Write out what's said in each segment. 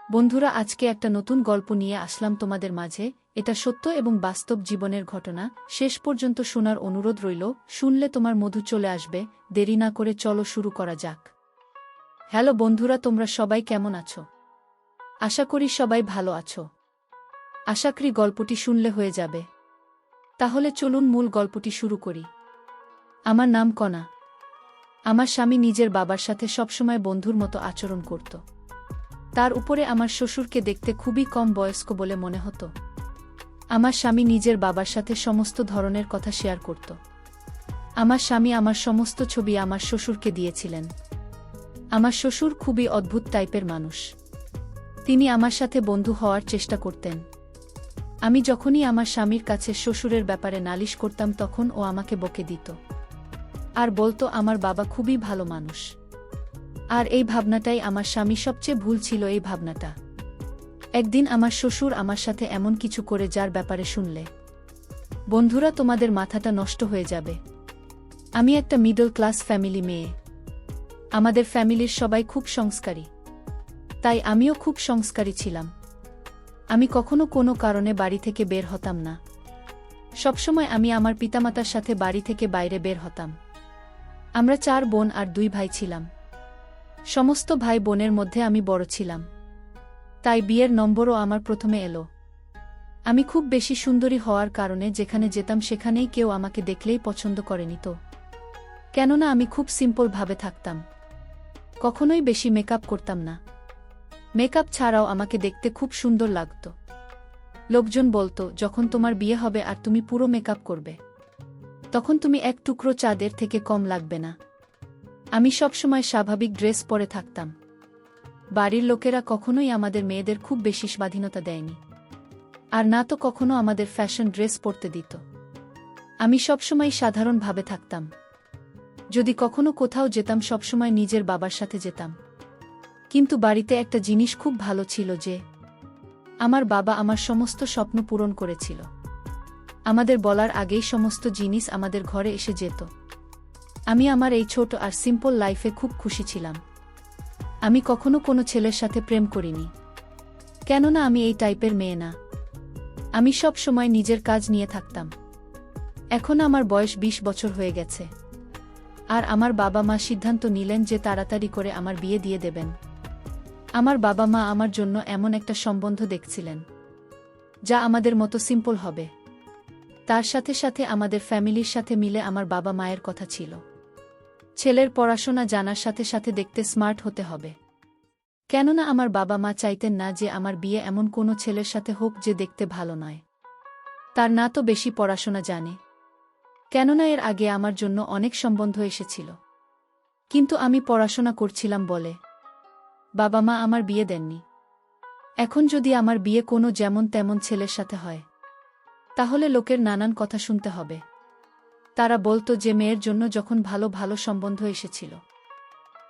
বন্ধুরা, আজকে একটা নতুন গল্প নিয়ে আসলাম তোমাদের মাঝে। এটা সত্য এবং বাস্তব জীবনের ঘটনা। শেষ পর্যন্ত শোনার অনুরোধ রইল। শুনলে তোমার মধু চলে আসবে। দেরি না করে চলো শুরু করা যাক। হ্যালো বন্ধুরা, তোমরা সবাই কেমন আছো? আশা করি সবাই ভালো আছো। আশা করি গল্পটি শুনলে হয়ে যাবে। তাহলে চলুন মূল গল্পটি শুরু করি। আমার নাম কণা। আমার স্বামী নিজের বাবার সাথে সবসময় বন্ধুর মতো আচরণ করত। তার উপরে আমার শ্বশুরকে দেখতে খুবই কম বয়স্ক বলে মনে হতো। আমার স্বামী নিজের বাবার সাথে সমস্ত ধরনের কথা শেয়ার করত। আমার স্বামী আমার সমস্ত ছবি আমার শ্বশুরকে দিয়েছিলেন। আমার শ্বশুর খুবই অদ্ভুত টাইপের মানুষ। তিনি আমার সাথে বন্ধু হওয়ার চেষ্টা করতেন। আমি যখনই আমার স্বামীর কাছে শ্বশুরের ব্যাপারে নালিশ করতাম তখন ও আমাকে বকে দিত আর বলতো আমার বাবা খুবই ভালো মানুষ। আর এই ভাবনাটাই আমার স্বামী সবচেয়ে ভুল ছিল। এই ভাবনাটা একদিন আমার শ্বশুর আমার সাথে এমন কিছু করে যার ব্যাপারে শুনলে বন্ধুরা তোমাদের মাথাটা নষ্ট হয়ে যাবে। আমি একটা মিডল ক্লাস ফ্যামিলি মেয়ে। আমাদের ফ্যামিলির সবাই খুব সংস্কারী, তাই আমিও খুব সংস্কারী ছিলাম। আমি কখনো কোনো কারণে বাড়ি থেকে বের হতাম না। সবসময় আমি আমার পিতামাতার সাথে বাড়ি থেকে বাইরে বের হতাম। আমরা 4 বোন আর 2 ভাই ছিলাম। সমস্ত ভাই বোনের মধ্যে আমি বড় ছিলাম, তাই বিয়ের নম্বরও আমার প্রথমে এলো। আমি খুব বেশি সুন্দরী হওয়ার কারণে যেখানে যেতাম সেখানেই কেউ আমাকে দেখলেই পছন্দ করে নিত। কেননা আমি খুব সিম্পল ভাবে থাকতাম, কখনোই বেশি মেকআপ করতাম না। মেকআপ ছাড়াও আমাকে দেখতে খুব সুন্দর লাগত। লোকজন বলতো, যখন তোমার বিয়ে হবে আর তুমি পুরো মেকআপ করবে, তখন তুমি এক টুকরো চাঁদের থেকে কম লাগবে না। আমি সবসময় স্বাভাবিক ড্রেস পরে থাকতাম। বাড়ির লোকেরা কখনোই আমাদের মেয়েদের খুব বেশি স্বাধীনতা দেয়নি, আর না তো কখনো আমাদের ফ্যাশন ড্রেস পরতে দিত। আমি সবসময় সাধারণভাবে থাকতাম। যদি কখনো কোথাও যেতাম সবসময় নিজের বাবার সাথে যেতাম। কিন্তু বাড়িতে একটা জিনিস খুব ভালো ছিল যে আমার বাবা আমার সমস্ত স্বপ্ন পূরণ করেছিল। আমাদের বলার আগেই সমস্ত জিনিস আমাদের ঘরে এসে যেত। আমি আমার এই ছোট আর সিম্পল লাইফে খুব খুশি ছিলাম। আমি কখনো কোনো ছেলের সাথে প্রেম করিনি, কেননা আমি এই টাইপের মেয়ে না। আমি সব সময় নিজের কাজ নিয়ে থাকতাম। এখন আমার বয়স 20 বছর হয়ে গেছে, আর আমার বাবা মা সিদ্ধান্ত নিলেন যে তাড়াতাড়ি করে আমার বিয়ে দিয়ে দেবেন। আমার বাবা মা আমার জন্য এমন একটা সম্বন্ধ দেখছিলেন যা আমাদের মতো সিম্পল হবে। তার সাথে সাথে আমাদের ফ্যামিলির সাথে মিলে আমার বাবা মায়ের কথা ছিল, ছেলের পড়াশোনা জানার সাথে সাথে দেখতে স্মার্ট হতে হবে। কেননা আমার বাবা মা চাইতেন না যে আমার বিয়ে এমন কোনো ছেলের সাথে হোক যে দেখতে ভালো নয়, তার না তো বেশি পড়াশোনা জানে। কেননা এর আগে আমার জন্য অনেক সম্বন্ধ এসেছিল, কিন্তু আমি পড়াশোনা করছিলাম বলে বাবা মা আমার বিয়ে দেননি। এখন যদি আমার বিয়ে কোনো যেমন তেমন ছেলের সাথে হয়, তাহলে লোকের নানান কথা শুনতে হবে। তারা বলতো যে মেয়ের জন্য যখন ভালো ভালো সম্বন্ধ এসেছিল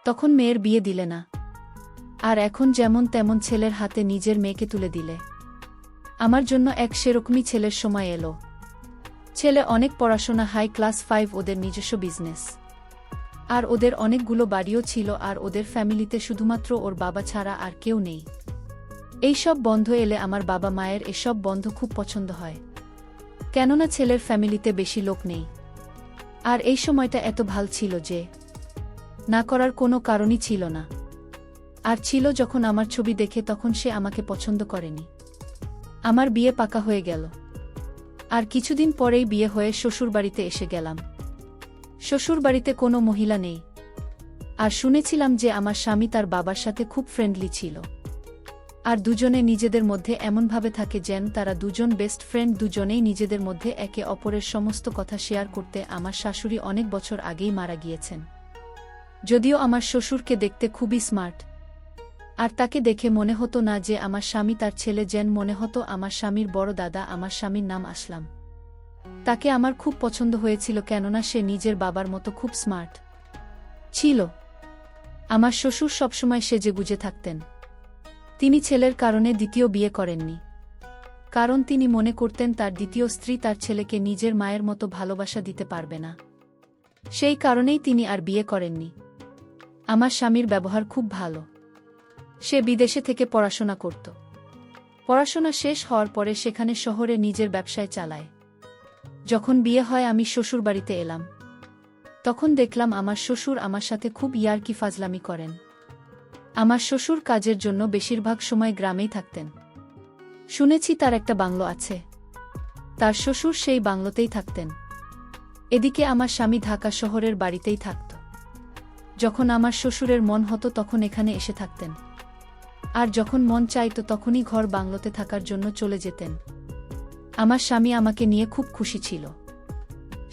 তখন মেয়ের বিয়ে দিলে না, আর এখন যেমন তেমন ছেলের হাতে নিজের মেয়েকে তুলে দিলে। আমার জন্য এক সেরকমই ছেলের সময় এলো। ছেলে অনেক পড়াশোনা, হাই ক্লাস 5, ওদের নিজস্ব বিজনেস, আর ওদের অনেকগুলো বাড়িও ছিল, আর ওদের ফ্যামিলিতে শুধুমাত্র ওর বাবা ছাড়া আর কেউ নেই। এইসব বন্ধ এলে আমার বাবা মায়ের এসব বন্ধ খুব পছন্দ হয়, কেননা ছেলের ফ্যামিলিতে বেশি লোক নেই। আর এই সময়টা এত ভাল ছিল যে না করার কোনো কারণই ছিল না। আর ছিল যখন আমার ছবি দেখে তখন সে আমাকে পছন্দ করেনি। আমার বিয়ে পাকা হয়ে গেল, আর কিছুদিন পরেই বিয়ে হয়ে শ্বশুরবাড়িতে এসে গেলাম। শ্বশুরবাড়িতে কোনো মহিলা নেই, আর শুনেছিলাম যে আমার স্বামী তার বাবার সাথে খুব ফ্রেন্ডলি ছিল, আর দুজনে নিজেদের মধ্যে এমনভাবে থাকে যেন তারা দুজন বেস্ট ফ্রেন্ড। দুজনেই নিজেদের মধ্যে একে অপরের সমস্ত কথা শেয়ার করতে। আমার শাশুড়ি অনেক বছর আগেই মারা গিয়েছেন, যদিও আমার শ্বশুরকে দেখতে খুবই স্মার্ট, আর তাকে দেখে মনে হতো না যে আমার স্বামী তার ছেলে, যেন মনে হতো আমার স্বামীর বড় দাদা। আমার স্বামীর নাম আসলাম। তাকে আমার খুব পছন্দ হয়েছিল, কেননা সে নিজের বাবার মতো খুব স্মার্ট ছিল। আমার শ্বশুর সবসময় সেজেগুজে থাকতেন। তিনি ছেলের কারণে দ্বিতীয় বিয়ে করেননি, কারণ তিনি মনে করতেন তার দ্বিতীয় স্ত্রী তার ছেলেকে নিজের মায়ের মতো ভালোবাসা দিতে পারবে না। সেই কারণেই তিনি আর বিয়ে করেননি। আমার স্বামীর ব্যবহার খুব ভালো। সে বিদেশে থেকে পড়াশোনা করত। পড়াশোনা শেষ হওয়ার পরে সেখানে শহরে নিজের ব্যবসায় চালায়। যখন বিয়ে হয় আমি শ্বশুরবাড়িতে এলাম। তখন দেখলাম আমার শ্বশুর আমার সাথে খুব ইয়ার্কি ফাজলামি করেন। আমার শ্বশুর কাজের জন্য বেশিরভাগ সময় গ্রামেই থাকতেন। শুনেছি তার একটা বাংলো আছে। তার শ্বশুর সেই বাংলোতেই থাকতেন। এদিকে আমার স্বামী ঢাকা শহরের বাড়িতেই থাকত। যখন আমার শ্বশুরের মন হতো তখন এখানে এসে থাকতেন। আর যখন মন চাইতো তখনই ঘর বাংলোতে থাকার জন্য চলে যেতেন। আমার স্বামী আমাকে নিয়ে খুব খুশি ছিল।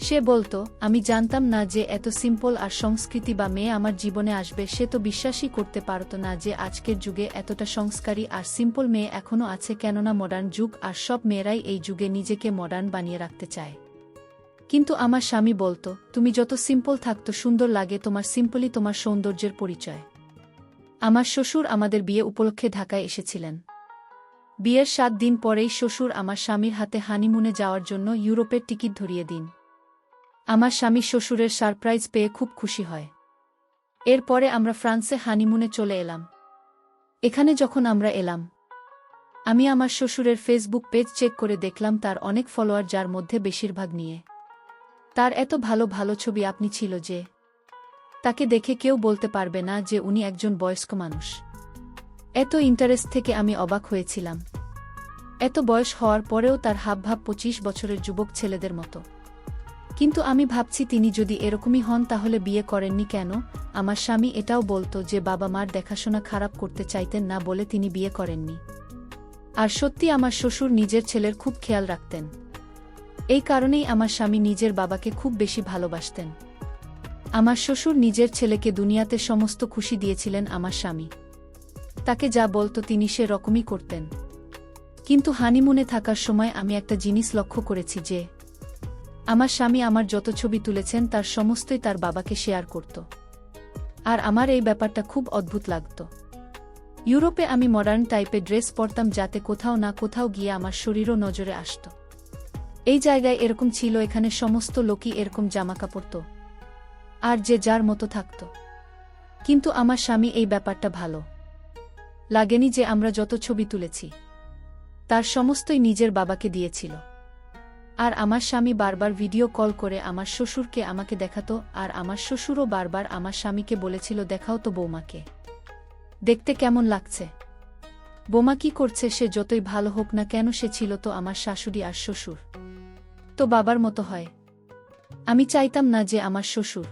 সে বলতো, আমি জানতাম না যে এত সিম্পল আর সংস্কৃতি বা মেয়ে আমার জীবনে আসবে। সে তো বিশ্বাসই করতে পারত না যে আজকের যুগে এতটা সংস্কারী আর সিম্পল মেয়ে এখনও আছে, কেননা মডার্ন যুগ আর সব মেয়েরাই এই যুগে নিজেকে মডার্ন বানিয়ে রাখতে চায়। কিন্তু আমার স্বামী বলতো, তুমি যত সিম্পল থাকতো সুন্দর লাগে, তোমার সিম্পলই তোমার সৌন্দর্যের পরিচয়। আমার শ্বশুর আমাদের বিয়ে উপলক্ষে ঢাকায় এসেছিলেন। বিয়ের 7 দিন পরেই শ্বশুর আমার স্বামীর হাতে হানিমুনে যাওয়ার জন্য ইউরোপের টিকিট ধরিয়ে দিন। আমার স্বামী শ্বশুরের সারপ্রাইজ পেয়ে খুব খুশি হয়। এরপরে আমরা ফ্রান্সে হানিমুনে চলে এলাম। এখানে যখন আমরা এলাম, আমি আমার শ্বশুরের ফেসবুক পেজ চেক করে দেখলাম তার অনেক ফলোয়ার, যার মধ্যে বেশিরভাগ নিয়ে। তার এত ভালো ভালো ছবি আপনি ছিল যে তাকে দেখে কেউ বলতে পারবে না যে উনি একজন বয়স্ক মানুষ। এত ইন্টারেস্ট থেকে আমি অবাক হয়েছিলাম। এত বয়স হওয়ার পরেও তার হাবভাব 25 বছরের যুবক ছেলেদের মতো। কিন্তু আমি ভাবছি তিনি যদি এরকমই হন তাহলে বিয়ে করেননি কেন? আমার স্বামী এটাও বলতো যে বাবা মার দেখাশোনা খারাপ করতে চাইতেন না বলে তিনি বিয়ে করেননি। আর সত্যি আমার শ্বশুর নিজের ছেলের খুব খেয়াল রাখতেন। এই কারণেই আমার স্বামী নিজের বাবাকে খুব বেশি ভালোবাসতেন। আমার শ্বশুর নিজের ছেলেকে দুনিয়াতে সমস্ত খুশি দিয়েছিলেন। আমার স্বামী তাকে যা বলতো তিনি সে রকমই করতেন। কিন্তু হানিমুনে থাকার সময় আমি একটা জিনিস লক্ষ্য করেছি যে আমার স্বামী আমার যত ছবি তুলেছেন তার সমস্তই তার বাবাকে শেয়ার করত। আর আমার এই ব্যাপারটা খুব অদ্ভুত লাগত। ইউরোপে আমি মডার্ন টাইপের ড্রেস পরতাম যাতে কোথাও না কোথাও গিয়ে আমার শরীরও নজরে আসত। এই জায়গায় এরকম ছিল, এখানে সমস্ত লোকই এরকম জামাকাপড় পরত আর যে যার মতো থাকত। কিন্তু আমার স্বামী এই ব্যাপারটা ভালো লাগেনি যে আমরা যত ছবি তুলেছি তার সমস্তই নিজের বাবাকে দিয়েছিল। আর আমার স্বামী বারবার ভিডিও কল করে আমার শ্বশুরকে আমাকে দেখাতো, আর আমার শ্বশুরও বারবার আমার স্বামীকে বলেছিল, দেখাও তো বৌমাকে, দেখতে কেমন লাগছে। বৌমা কি করছে? সে যতই ভালো হোক না কেন সে ছিল তো আমার শাশুড়ি, আর শ্বশুর তো বাবার মতো হয়। আমি চাইতাম না যে আমার শ্বশুর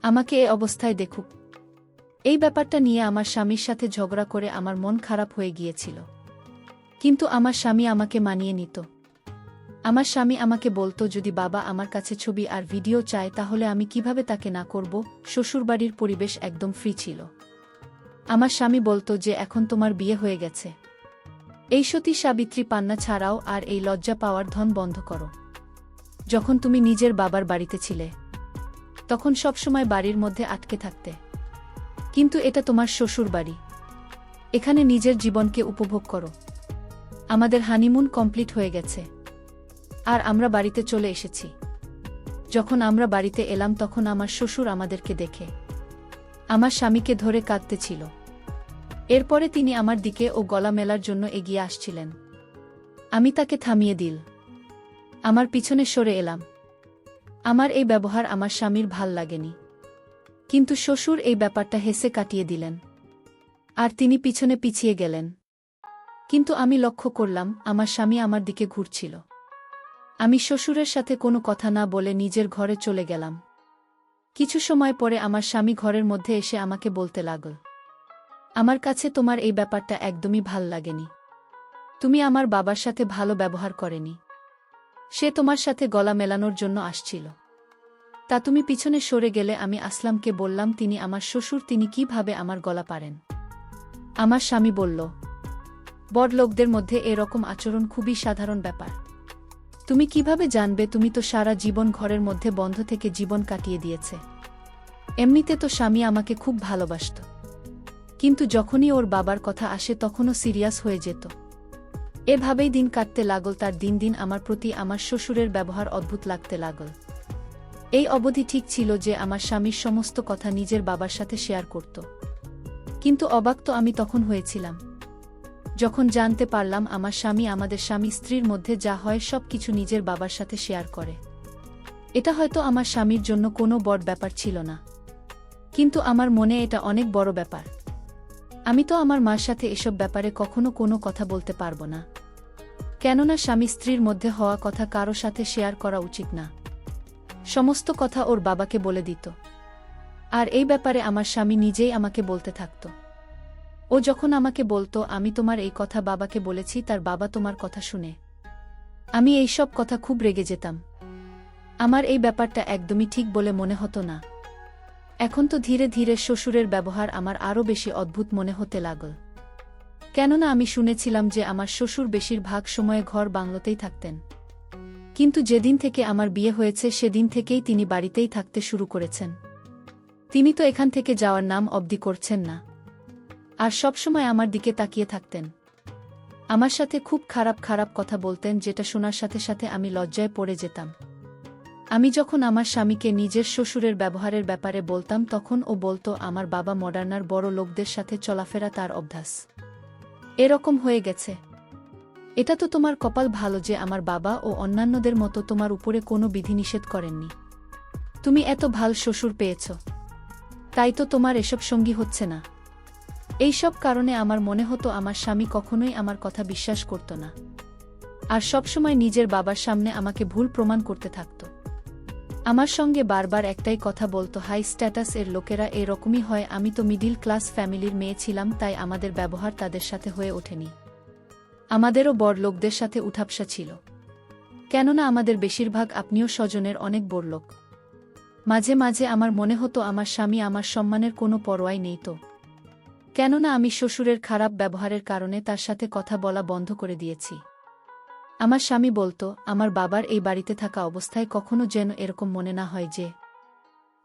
আমাকে এ অবস্থায় দেখুক। এই ব্যাপারটা নিয়ে আমার স্বামীর সাথে ঝগড়া করে আমার মন খারাপ হয়ে গিয়েছিল। কিন্তু আমার স্বামী আমাকে মানিয়ে নিত। আমার স্বামী আমাকে বলতো, যদি বাবা আমার কাছে ছবি আর ভিডিও চায় তাহলে আমি কিভাবে তাকে না করব। শ্বশুরবাড়ির পরিবেশ একদম ফ্রি ছিল। আমার স্বামী বলতো যে এখন তোমার বিয়ে হয়ে গেছে, এই সতী সাবিত্রী পান্না ছাড়াও আর এই লজ্জা পাওয়ার ধন বন্ধ করো। যখন তুমি নিজের বাবার বাড়িতে ছিলে তখন সবসময় বাড়ির মধ্যে আটকে থাকতে, কিন্তু এটা তোমার শ্বশুর বাড়ি, এখানে নিজের জীবনকে উপভোগ করো। আমাদের হানিমুন কমপ্লিট হয়ে গেছে আর আমরা বাড়িতে চলে এসেছি। যখন আমরা বাড়িতে এলাম তখন আমার শ্বশুর আমাদেরকে দেখে আমার স্বামীকে ধরে কাঁদতেছিল। এরপরে তিনি আমার দিকে ও গলা মেলার জন্য এগিয়ে আসছিলেন। আমি তাকে থামিয়ে দিল, আমার পিছনে সরে এলাম। আমার এই ব্যবহার আমার স্বামীর ভাল লাগেনি, কিন্তু শ্বশুর এই ব্যাপারটা হেসে কাটিয়ে দিলেন আর তিনি পিছনে পিছিয়ে গেলেন। কিন্তু আমি লক্ষ্য করলাম আমার স্বামী আমার দিকে ঘুরছিল। আমি শ্বশুরের সাথে কোনো কথা না বলে নিজের ঘরে চলে গেলাম। কিছু সময় পরে আমার স্বামী ঘরের মধ্যে এসে আমাকে বলতে লাগল, আমার কাছে তোমার এই ব্যাপারটা একদমই ভাল লাগেনি। তুমি আমার বাবার সাথে ভালো ব্যবহার করেনি। সে তোমার সাথে গলা মেলানোর জন্য আসছিল, তা তুমি পিছনে সরে গেলে। আমি আসলামকে বললাম, তিনি আমার শ্বশুর, তিনি কিভাবে আমার গলা পারেন? আমার স্বামী বলল, বড়লোকদের মধ্যে এরকম আচরণ খুবই সাধারণ ব্যাপার। তুমি কিভাবে জানবে? তুমি তো সারা জীবন ঘরের মধ্যে বন্ধ থেকে জীবন কাটিয়ে দিয়েছে। এমনিতে তো স্বামী আমাকে খুব ভালোবাসত, কিন্তু যখনই ওর বাবার কথা আসে তখনও সিরিয়াস হয়ে যেত। এভাবেই দিন কাটতে লাগল। তার দিন দিন আমার প্রতি আমার শ্বশুরের ব্যবহার অদ্ভুত লাগতে লাগল। এই অবধি ঠিক ছিল যে আমার স্বামীর সমস্ত কথা নিজের বাবার সাথে শেয়ার করত, কিন্তু অবাক তো আমি তখন হয়েছিলাম যখন জানতে পারলাম আমার স্বামী আমাদের স্বামী স্ত্রীর মধ্যে যা হয় সব কিছু নিজের বাবার সাথে শেয়ার করে। এটা হয়তো আমার স্বামীর জন্য কোনো বড় ব্যাপার ছিল না, কিন্তু আমার মনে এটা অনেক বড় ব্যাপার। আমি তো আমার মার সাথে এসব ব্যাপারে কখনো কোনো কথা বলতে পারবো না, কেননা স্বামী স্ত্রীর মধ্যে হওয়া কথা কারো সাথে শেয়ার করা উচিত না। সমস্ত কথা ওর বাবাকে বলে দিত, আর এই ব্যাপারে আমার স্বামী নিজেই আমাকে বলতে থাকত। ও যখন আমাকে বলতো আমি তোমার এই কথা বাবাকে বলেছি, তার বাবা তোমার কথা শুনে, আমি এই সব কথা খুব রেগে যেতাম। আমার এই ব্যাপারটা একদমই ঠিক বলে মনে হতো না। এখন তো ধীরে ধীরে শ্বশুরের ব্যবহার আমার আরও বেশি অদ্ভুত মনে হতে লাগল, কেননা আমি শুনেছিলাম যে আমার শ্বশুর বেশিরভাগ সময়ে ঘর বাংলোতেই থাকতেন, কিন্তু যেদিন থেকে আমার বিয়ে হয়েছে সেদিন থেকেই তিনি বাড়িতেই থাকতে শুরু করেছেন। তিনি তো এখান থেকে যাওয়ার নাম অবধি করছেন না, আর সবসময় আমার দিকে তাকিয়ে থাকতেন। আমার সাথে খুব খারাপ খারাপ কথা বলতেন, যেটা শোনার সাথে সাথে আমি লজ্জায় পড়ে যেতাম। আমি যখন আমার স্বামীকে নিজের শ্বশুরের ব্যবহারের ব্যাপারে বলতাম, তখন ও বলতো আমার বাবা মডার্নার বড় লোকদের সাথে চলাফেরা তার অভ্যাস, এরকম হয়ে গেছে। এটা তো তোমার কপাল ভালো যে আমার বাবা ও অন্যান্যদের মতো তোমার উপরে কোনো বিধিনিষেধ করেননি। তুমি এত ভাল শ্বশুর পেয়েছ, তাই তো তোমার এসব সঙ্গী হচ্ছে না। এইসব কারণে আমার মনে হতো আমার স্বামী কখনোই আমার কথা বিশ্বাস করত না, আর সবসময় নিজের বাবার সামনে আমাকে ভুল প্রমাণ করতে থাকত। আমার সঙ্গে বারবার একটাই কথা বলতো, হাই স্ট্যাটাস এর লোকেরা এরকমই হয়, আমি তো মিডিল ক্লাস ফ্যামিলির মেয়ে ছিলাম, তাই আমাদের ব্যবহার তাদের সাথে হয়ে ওঠেনি। আমাদেরও বড় লোকদের সাথে উঠাপসা ছিল, কেননা আমাদের বেশিরভাগ আত্মীয় স্বজনের অনেক বড়লোক। মাঝে মাঝে আমার মনে হতো আমার স্বামী আমার সম্মানের কোনো পরোয়াই নেই তো, কেননা আমি শ্বশুরের খারাপ ব্যবহারের কারণে তার সাথে কথা বলা বন্ধ করে দিয়েছি। আমার স্বামী বলতো আমার বাবার এই বাড়িতে থাকা অবস্থায় কখনো যেন এরকম মনে না হয় যে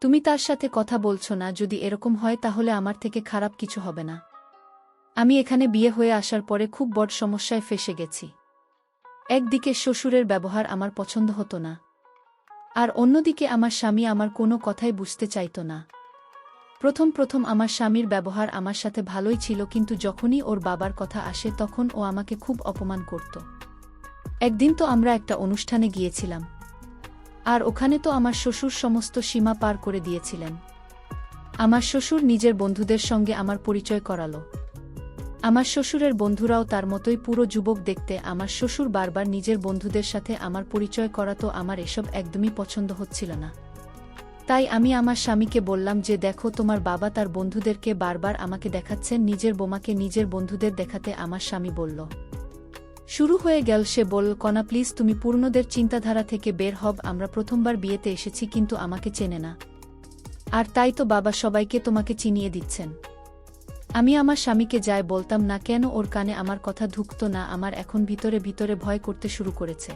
তুমি তার সাথে কথা বলছো না, যদি এরকম হয় তাহলে আমার থেকে খারাপ কিছু হবে না। আমি এখানে বিয়ে হয়ে আসার পরে খুব বড় সমস্যায় ফেঁসে গেছি। একদিকে শ্বশুরের ব্যবহার আমার পছন্দ হতো না, আর অন্যদিকে আমার স্বামী আমার কোনো কথাই বুঝতে চাইত না। প্রথম প্রথম আমার স্বামীর ব্যবহার আমার সাথে ভালোই ছিল, কিন্তু যখনই ওর বাবার কথা আসে তখন ও আমাকে খুব অপমান করত। একদিন তো আমরা একটা অনুষ্ঠানে গিয়েছিলাম, আর ওখানে তো আমার শ্বশুর সমস্ত সীমা পার করে দিয়েছিলেন। আমার শ্বশুর নিজের বন্ধুদের সঙ্গে আমার পরিচয় করালো। আমার শ্বশুরের বন্ধুরাও তার মতোই পুরো যুবক দেখতে। আমার শ্বশুর বারবার নিজের বন্ধুদের সাথে আমার পরিচয় করাতো, আমার এসব একদমই পছন্দ হচ্ছিল না। তাই আমি আমার স্বামীকে বললাম যে দেখো, তোমার বাবা তার বন্ধুদেরকে বারবার আমাকে দেখাচ্ছেন, নিজের বোমাকে নিজের বন্ধুদের দেখাতে। আমার স্বামী বলল, শুরু হয়ে গেল। সে বলল, কনা প্লিজ, তুমি পুরনোদের চিন্তাধারা থেকে বের হব। আমরা প্রথমবার বিয়েতে এসেছি, কিন্তু আমাকে চেনে না, আর তাই তো বাবা সবাইকে তোমাকে চিনিয়ে দিচ্ছেন। আমি আমার স্বামীকে যাই বলতাম না কেন, ওর কানে আমার কথা ঢুকত না। আমার এখন ভিতরে ভিতরে ভয় করতে শুরু করেছে,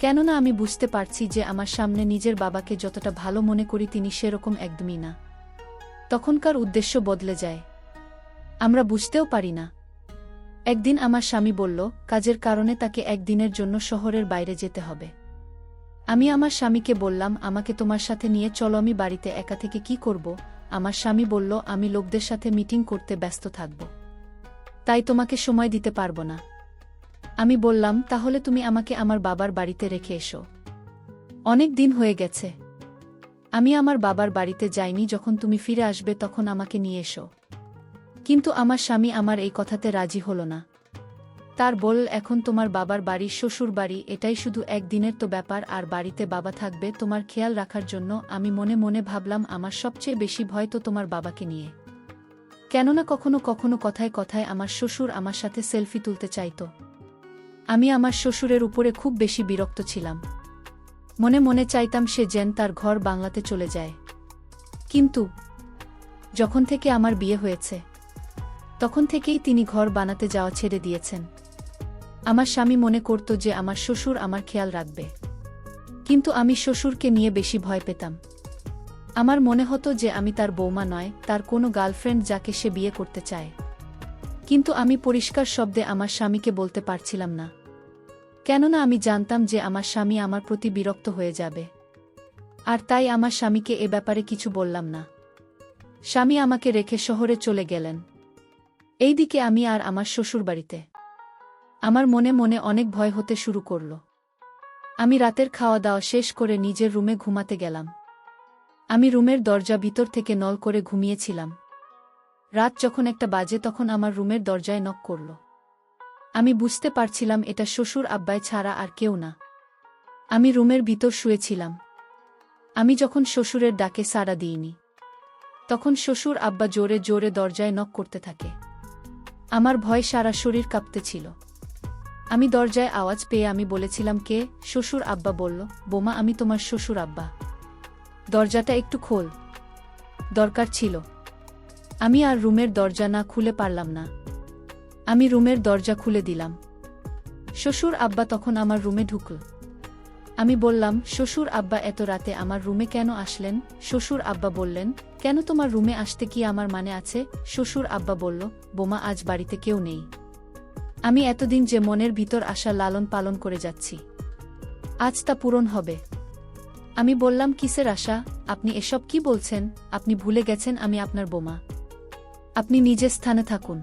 কেননা আমি বুঝতে পারছি যে আমার সামনে নিজের বাবাকে যতটা ভালো মনে করি তিনি সেরকম একদমই না। তখনকার উদ্দেশ্য বদলে যায়, আমরা বুঝতেও পারি না। একদিন আমার স্বামী বলল কাজের কারণে তাকে একদিনের জন্য শহরের বাইরে যেতে হবে। আমি আমার স্বামীকে বললাম, আমাকে তোমার সাথে নিয়ে চলো, আমি বাড়িতে একা থেকে কি করব। আমার স্বামী বলল, আমি লোকদের সাথে মিটিং করতে ব্যস্ত থাকব, তাই তোমাকে সময় দিতে পারবো না। আমি বললাম, তাহলে তুমি আমাকে আমার বাবার বাড়িতে রেখে এসো। অনেক দিন হয়ে গেছে, আমি আমার বাবার বাড়িতে যাইনি, যখন তুমি ফিরে আসবে তখন আমাকে নিয়ে এসো। কিন্তু আমার স্বামী আমার এই কথাতে রাজি হল না। তার বল, এখন তোমার বাবার বাড়ি শ্বশুর বাড়ি, এটাই শুধু একদিনের তো ব্যাপার, আর বাড়িতে বাবা থাকবে তোমার খেয়াল রাখার জন্য। আমি মনে মনে ভাবলাম, আমার সবচেয়ে বেশি ভয় তো তোমার বাবাকে নিয়ে, কেননা কখনো কখনো কথায় কথায় আমার শ্বশুর আমার সাথে সেলফি তুলতে চাইত। আমি আমার শ্বশুরের উপরে খুব বেশি বিরক্ত ছিলাম, মনে মনে চাইতাম সে যেন তার ঘর বাংলাতে চলে যায়। কিন্তু যখন থেকে আমার বিয়ে হয়েছে তখন থেকেই তিনি ঘর বানাতে যাওয়া ছেড়ে দিয়েছেন। আমার স্বামী মনে করত যে আমার শ্বশুর আমার খেয়াল রাখবে, কিন্তু আমি শ্বশুরকে নিয়ে বেশি ভয় পেতাম। আমার মনে হতো যে আমি তার বৌমা নয়, তার কোনো গার্লফ্রেন্ড যাকে সে বিয়ে করতে চায়। কিন্তু আমি পরিষ্কার শব্দে আমার স্বামীকে বলতে পারছিলাম না, কেননা আমি জানতাম যে আমার স্বামী আমার প্রতি বিরক্ত হয়ে যাবে, আর তাই আমার স্বামীকে এ ব্যাপারে কিছু বললাম না। স্বামী আমাকে রেখে শহরে চলে গেলেন। এইদিকে আমি আর আমার শ্বশুরবাড়িতে। আমার মনে মনে অনেক ভয় হতে শুরু করল। আমি রাতের খাওয়া দাওয়া শেষ করে নিজের রুমে ঘুমাতে গেলাম। আমি রুমের দরজা ভিতর থেকে নল করে ঘুমিয়েছিলাম। রাত যখন 1টা বাজে তখন আমার রুমের দরজায় নক করল। আমি বুঝতে পারছিলাম এটা শ্বশুর আব্বাই ছাড়া আর কেউ না। আমি রুমের ভিতর শুয়েছিলাম। আমি যখন শ্বশুরের ডাকে সাড়া দিইনি, তখন শ্বশুর আব্বা জোরে জোরে দরজায় নক করতে থাকে। আমার ভয় সারা শরীর কাঁপতেছিল। আমি দরজায় আওয়াজ পেয়ে আমি বলেছিলাম, কে? শ্বশুর আব্বা বলল, বোমা আমি তোমার শ্বশুর আব্বা। দরজাটা একটু খোল। দরকার ছিল। আমি আর রুমের দরজা না খুলে পারলাম না। আমি রুমের দরজা খুলে দিলাম। শ্বশুর আব্বা তখন আমার রুমে ঢুকল। আমি বললাম, শ্বশুর আব্বা এত রাতে আমার রুমে কেন আসলেন? শ্বশুর আব্বা বললেন, কেন তোমার রুমে আসতে কি আমার মানে আছে? শ্বশুর আব্বা বলল, বোমা আজ বাড়িতে কেউ নেই। আমি এতদিন যে মনের ভিতর আশা লালন পালন করে যাচ্ছি, আজ তা পূরণ হবে। আমি বললাম, কিসের আশা? আপনি এসব কি বলছেন? আপনি ভুলে গেছেন আমি আপনার বোমা। আপনি নিজের স্থানে থাকুন,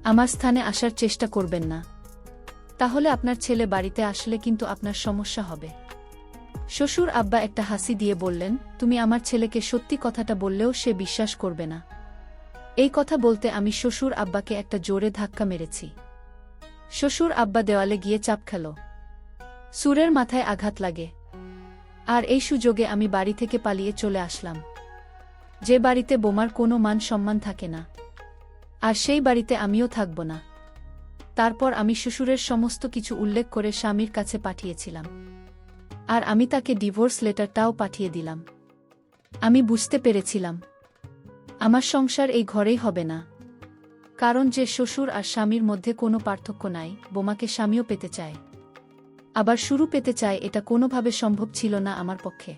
আমার স্থানে আসার চেষ্টা করবেন না। তাহলে আপনার ছেলে বাড়িতে আসলে কিন্তু আপনার সমস্যা হবে। শ্বশুর আব্বা একটা হাসি দিয়ে বললেন, তুমি আমার ছেলেকে সত্যি কথাটা বললেও সে বিশ্বাস করবে না। এই কথা বলতে আমি শ্বশুর আব্বাকে একটা জোরে ধাক্কা মেরেছি। শ্বশুর আব্বা দেওয়ালে গিয়ে চাপ খেল। সুরের মাথায় আঘাত লাগে। আর এই সুযোগে আমি বাড়ি থেকে পালিয়ে চলে আসলাম। যে বাড়িতে বোমার কোনো মান সম্মান থাকে না, আর সেই বাড়িতে আমিও থাকব না। তারপর আমি শ্বশুরের সমস্ত কিছু উল্লেখ করে স্বামীর কাছে পাঠিয়েছিলাম। আর আমি তাকে ডিভোর্স লেটারটাও পাঠিয়ে দিলাম। আমি বুঝতে পেরেছিলাম আমার সংসার এই ঘরেই হবে না। কারণ যে শ্বশুর আর স্বামীর মধ্যে কোনো পার্থক্য নাই, বোমাকে স্বামীও পেতে চায়, আবার শুরু পেতে চায়, এটা কোনোভাবে সম্ভব ছিল না আমার পক্ষে।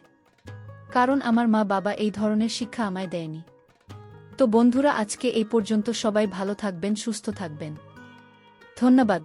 কারণ আমার মা বাবা এই ধরনের শিক্ষা আমায় দেয়নি। তো বন্ধুরা, আজকে এই পর্যন্ত। সবাই ভালো থাকবেন, সুস্থ থাকবেন। ধন্যবাদ।